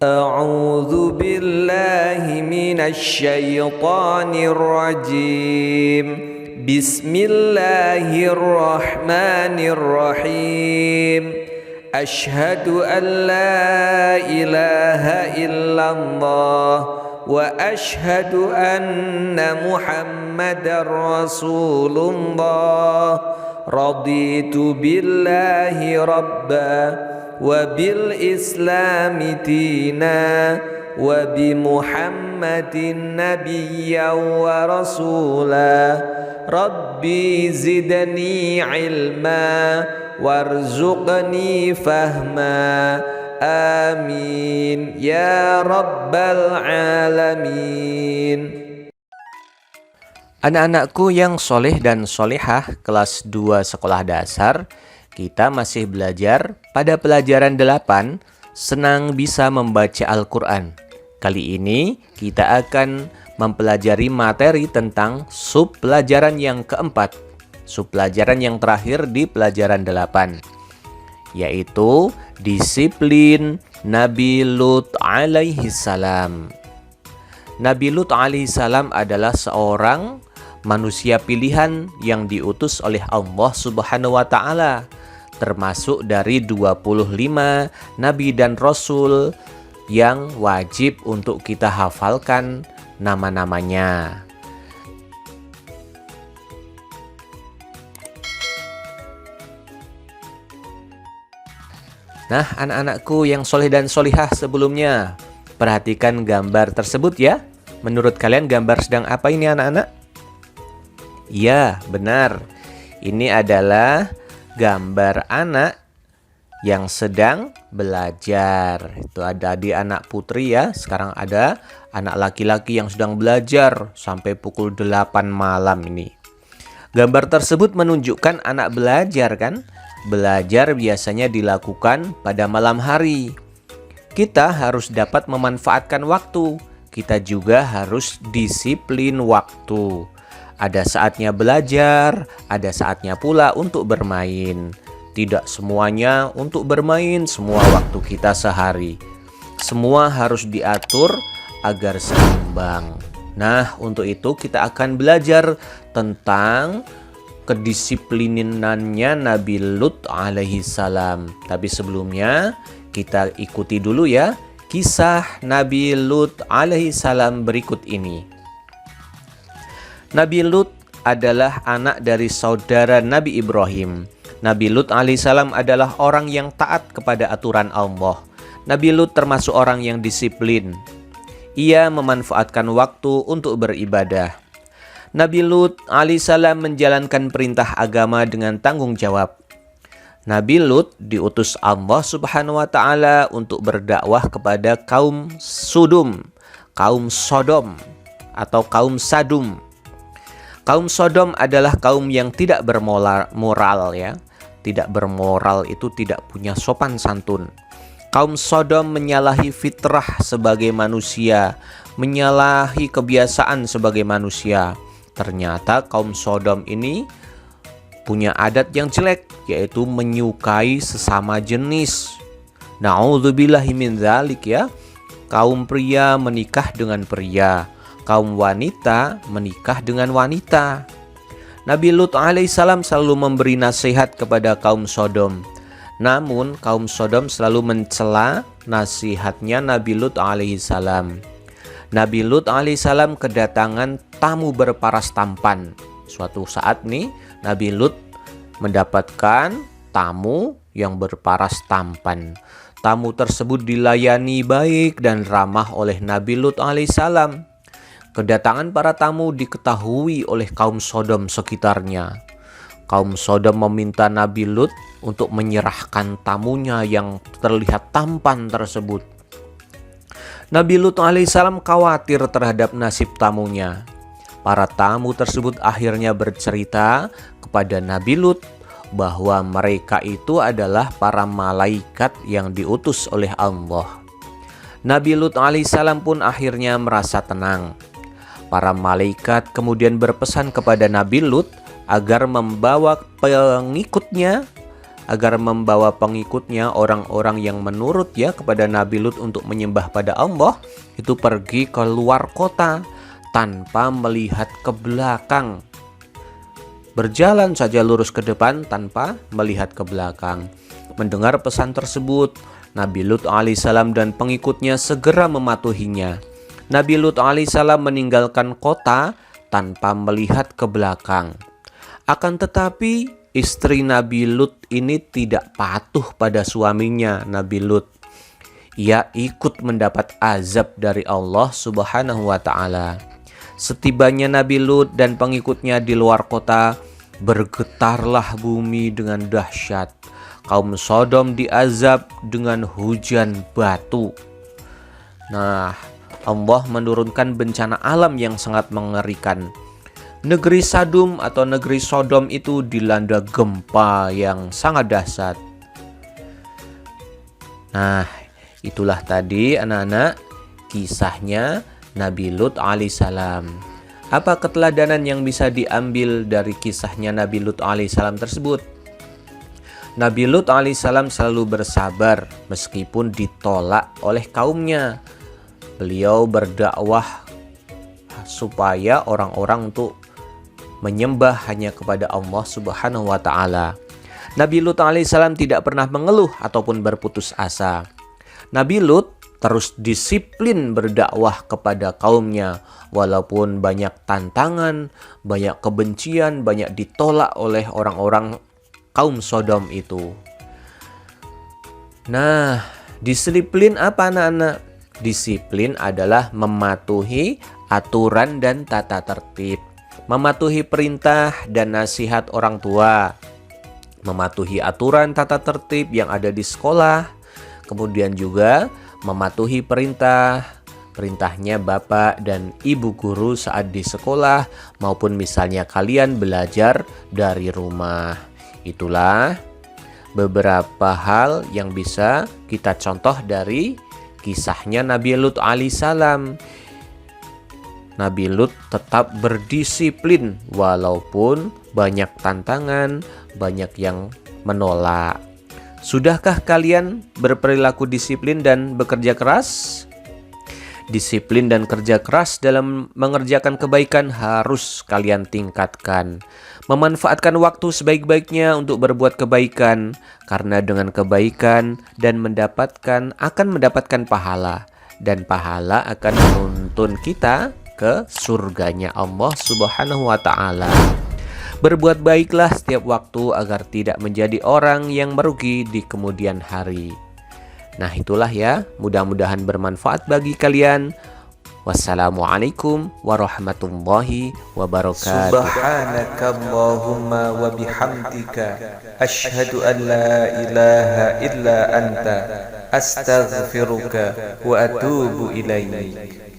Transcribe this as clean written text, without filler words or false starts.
أعوذ بالله من الشيطان الرجيم بسم الله الرحمن الرحيم أشهد أن لا إله إلا الله وأشهد أن محمدا رسول الله رضيت بالله ربا وبالإسلام دينا وبمحمد نبيا ورسولا ربي زدني علما وارزقني فهما آمين يا رب العالمين. Anak-anakku yang soleh dan solehah kelas 2 sekolah dasar, kita masih belajar pada pelajaran 8, senang bisa membaca Al-Quran. Kali ini kita akan mempelajari materi tentang sub pelajaran yang keempat, sub pelajaran yang terakhir di pelajaran 8, yaitu disiplin Nabi Lut alaihi salam. Nabi Lut alaihi salam adalah seorang manusia pilihan yang diutus oleh Allah Subhanahu wa Ta'ala, termasuk dari 25 nabi dan rasul yang wajib untuk kita hafalkan nama-namanya. Nah, anak-anakku yang soleh dan solihah sebelumnya, perhatikan gambar tersebut ya. Menurut kalian gambar sedang apa ini anak-anak? Ya, benar. Ini adalah gambar anak yang sedang belajar. Itu ada di anak putri ya. Sekarang ada anak laki-laki yang sedang belajar sampai pukul 8 malam ini. Gambar tersebut menunjukkan anak belajar kan? Belajar biasanya dilakukan pada malam hari. Kita harus dapat memanfaatkan waktu. Kita juga harus disiplin waktu. Ada saatnya belajar, ada saatnya pula untuk bermain. Tidak semuanya untuk bermain semua waktu kita sehari. Semua harus diatur agar seimbang. Nah, untuk itu kita akan belajar tentang kedisiplinannya Nabi Lut alaihi salam. Tapi sebelumnya kita ikuti dulu ya kisah Nabi Lut alaihi salam berikut ini. Nabi Lut adalah anak dari saudara Nabi Ibrahim. Nabi Lut alaihissalam adalah orang yang taat kepada aturan Allah. Nabi Lut termasuk orang yang disiplin. Ia memanfaatkan waktu untuk beribadah. Nabi Lut alaihissalam menjalankan perintah agama dengan tanggung jawab. Nabi Lut diutus Allah Subhanahu wa Ta'ala untuk berdakwah kepada kaum Sodom atau kaum Sadum. Kaum Sodom adalah kaum yang tidak bermoral ya. Tidak bermoral itu tidak punya sopan santun. Kaum Sodom menyalahi fitrah sebagai manusia, menyalahi kebiasaan sebagai manusia. Ternyata kaum Sodom ini punya adat yang jelek, yaitu menyukai sesama jenis. Na'udzubillahi min dzalik ya. Kaum pria menikah dengan pria, kaum wanita menikah dengan wanita. Nabi Lut alaihissalam selalu memberi nasihat kepada kaum Sodom. Namun kaum Sodom selalu mencela nasihatnya Nabi Lut alaihissalam. Nabi Lut alaihissalam kedatangan tamu berparas tampan. Suatu saat nih Nabi Lut mendapatkan tamu yang berparas tampan. Tamu tersebut dilayani baik dan ramah oleh Nabi Lut alaihissalam. Kedatangan para tamu diketahui oleh kaum Sodom sekitarnya. Kaum Sodom meminta Nabi Lut untuk menyerahkan tamunya yang terlihat tampan tersebut. Nabi Lut alaihissalam khawatir terhadap nasib tamunya. Para tamu tersebut akhirnya bercerita kepada Nabi Lut bahwa mereka itu adalah para malaikat yang diutus oleh Allah. Nabi Lut alaihissalam pun akhirnya merasa tenang. Para malaikat kemudian berpesan kepada Nabi Lut agar membawa pengikutnya agar membawa pengikutnya, orang-orang yang menurut ya kepada Nabi Lut untuk menyembah pada Allah, itu pergi ke luar kota tanpa melihat ke belakang. Berjalan saja lurus ke depan tanpa melihat ke belakang. Mendengar pesan tersebut, Nabi Lut alaihissalam dan pengikutnya segera mematuhinya. Nabi Lut alaihissalam meninggalkan kota tanpa melihat ke belakang. Akan tetapi istri Nabi Lut ini tidak patuh pada suaminya, Nabi Lut. Ia ikut mendapat azab dari Allah Subhanahu wa ta'ala. Setibanya Nabi Lut dan pengikutnya di luar kota, bergetarlah bumi dengan dahsyat. Kaum Sodom diazab dengan hujan batu. Nah, Allah menurunkan bencana alam yang sangat mengerikan. Negeri Sadum atau negeri Sodom itu dilanda gempa yang sangat dahsyat. Nah, itulah tadi anak-anak kisahnya Nabi Lut alaihissalam. Apa keteladanan yang bisa diambil dari kisahnya Nabi Lut alaihissalam tersebut? Nabi Lut alaihissalam selalu bersabar meskipun ditolak oleh kaumnya. Beliau berdakwah supaya orang-orang untuk menyembah hanya kepada Allah Subhanahu wa ta'ala. Nabi Lut alaihissalam tidak pernah mengeluh ataupun berputus asa. Nabi Lut terus disiplin berdakwah kepada kaumnya walaupun banyak tantangan, banyak kebencian, banyak ditolak oleh orang-orang kaum Sodom itu. Nah, disiplin apa anak-anak? Disiplin adalah mematuhi aturan dan tata tertib, mematuhi perintah dan nasihat orang tua, mematuhi aturan tata tertib yang ada di sekolah, kemudian juga mematuhi perintahnya bapak dan ibu guru saat di sekolah maupun misalnya kalian belajar dari rumah. Itulah beberapa hal yang bisa kita contoh dari kisahnya Nabi Lut alaihissalam. Nabi Lut tetap berdisiplin walaupun banyak tantangan, banyak yang menolak. Sudahkah kalian berperilaku disiplin dan bekerja keras? Disiplin dan kerja keras dalam mengerjakan kebaikan harus kalian tingkatkan. Memanfaatkan waktu sebaik-baiknya untuk berbuat kebaikan, karena dengan kebaikan dan akan mendapatkan pahala, dan pahala akan menuntun kita ke surganya Allah Subhanahu wa ta'ala. Berbuat baiklah setiap waktu agar tidak menjadi orang yang merugi di kemudian hari. Nah, itulah ya, mudah-mudahan bermanfaat bagi kalian. Wassalamualaikum warahmatullahi wabarakatuh. Subhanakallahumma wa bihamdika asyhadu an la ilaha illa anta astaghfiruka wa atubu ilaik.